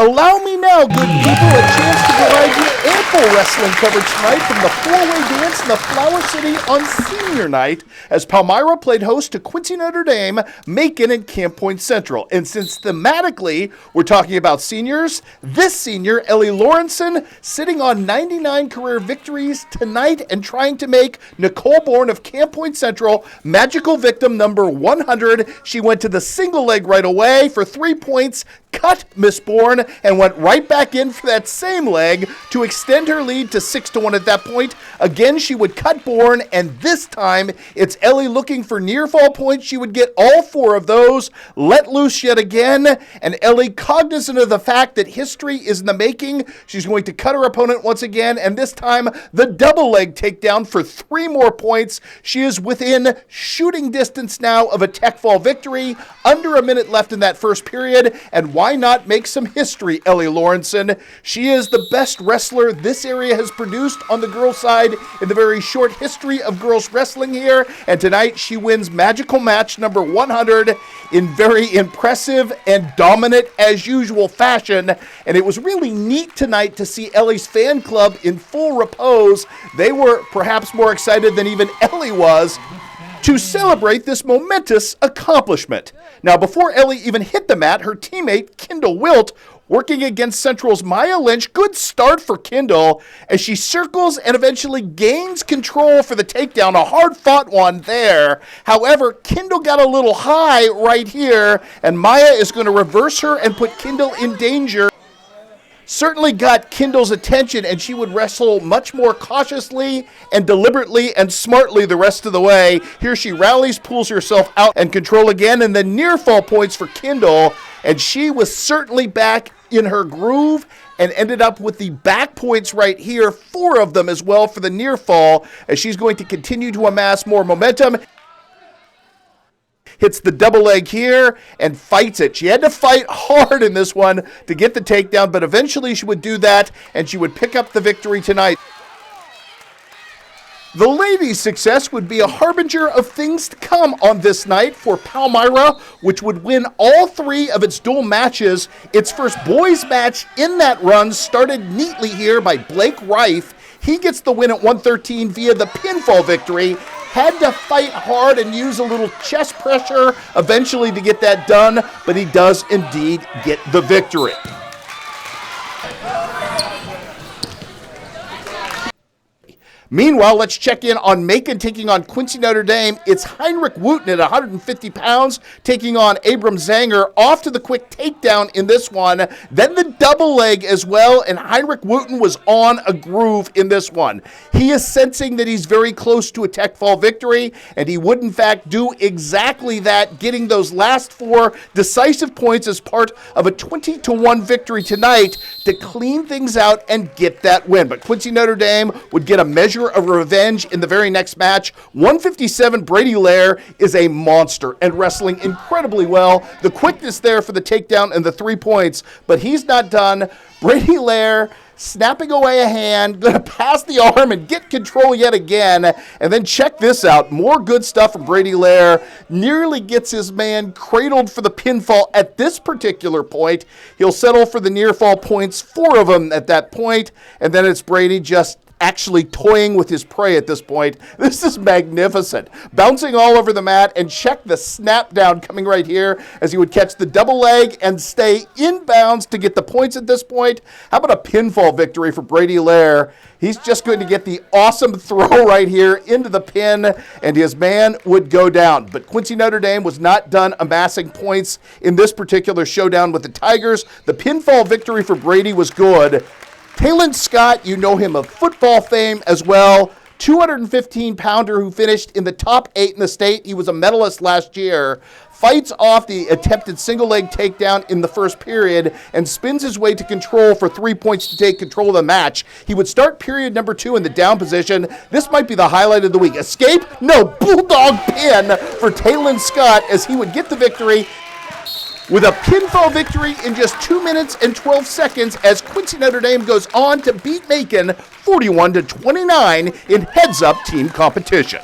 Allow me now, good people, a chance to provide you ample wrestling coverage tonight from the four-way dance in the Flower City on senior night as Palmyra played host to Quincy Notre Dame, Macon, and Camp Point Central. And since thematically we're talking about seniors, this senior, Ellie Lawrenson, sitting on 99 career victories tonight and trying to make Nicole Bourne of Camp Point Central magical victim number 100. She went to the single leg right away for 3 points, cut Miss Bourne, and went right back in for that same leg to extend her lead to 6-1 at that point. Again, she would cut Bourne, and this time it's Ellie looking for near fall points. She would get all 4 of those, let loose yet again, and Ellie, cognizant of the fact that history is in the making, she's going to cut her opponent once again, and this time the double leg takedown for 3 more points. She is within shooting distance now of a tech fall victory, under a minute left in that first period, and why not make some history, Ellie Lawrenson? She is the best wrestler this area has produced on the girls' side in the very short history of girls wrestling here, and tonight she wins magical match number 100 in very impressive and dominant as usual fashion. And it was really neat tonight to see Ellie's fan club in full repose. They were perhaps more excited than even Ellie was to celebrate this momentous accomplishment. Now, before Ellie even hit the mat, her teammate, Kendall Wilt, working against Central's Maya Lynch. Good start for Kendall as she circles and eventually gains control for the takedown. A hard-fought one there. However, Kendall got a little high right here, and Maya is going to reverse her and put Kendall in danger. Certainly got Kendall's attention, and she would wrestle much more cautiously and deliberately and smartly the rest of the way. Here she rallies, pulls herself out, and control again, and then near fall points for Kendall, and she was certainly back in her groove and ended up with the back points right here, 4 of them as well for the near fall, as she's going to continue to amass more momentum. Hits the double leg here and fights it. She had to fight hard in this one to get the takedown, but eventually she would do that, and she would pick up the victory tonight. The ladies' success would be a harbinger of things to come on this night for Palmyra, which would win all 3 of its dual matches. Its first boys' match in that run started neatly here by Blake Reif. He gets the win at 113 via the pinfall victory. Had to fight hard and use a little chest pressure eventually to get that done, but he does indeed get the victory. Meanwhile, let's check in on Macon taking on Quincy Notre Dame. It's Heinrich Wooten at 150 pounds taking on Abram Zanger. Off to the quick takedown in this one. Then the double leg as well, and Heinrich Wooten was on a groove in this one. He is sensing that he's very close to a tech fall victory, and he would in fact do exactly that, getting those last 4 decisive points as part of a 20-1 victory tonight to clean things out and get that win. But Quincy Notre Dame would get a measure of revenge in the very next match. 157, Brady Lair is a monster and wrestling incredibly well. The quickness there for the takedown and the 3 points, but he's not done. Brady Lair snapping away a hand, going to pass the arm and get control yet again. And then check this out. More good stuff from Brady Lair. Nearly gets his man cradled for the pinfall at this particular point. He'll settle for the near fall points, 4 of them at that point. And then it's Brady just actually toying with his prey at this point. This is magnificent. Bouncing all over the mat, and check the snap down coming right here as he would catch the double leg and stay in bounds to get the points at this point. How about a pinfall victory for Brady Lair? He's just going to get the awesome throw right here into the pin, and his man would go down. But Quincy Notre Dame was not done amassing points in this particular showdown with the Tigers. The pinfall victory for Brady was good. Talon Scott, you know him of football fame as well. 215-pounder who finished in the top 8 in the state. He was a medalist last year. Fights off the attempted single leg takedown in the first period and spins his way to control for 3 points to take control of the match. He would start period number 2 in the down position. This might be the highlight of the week. Escape? No, bulldog pin for Talon Scott as he would get the victory with a pinfall victory in just 2 minutes and 12 seconds as Quincy Notre Dame goes on to beat Macon 41-29 in heads-up team competition.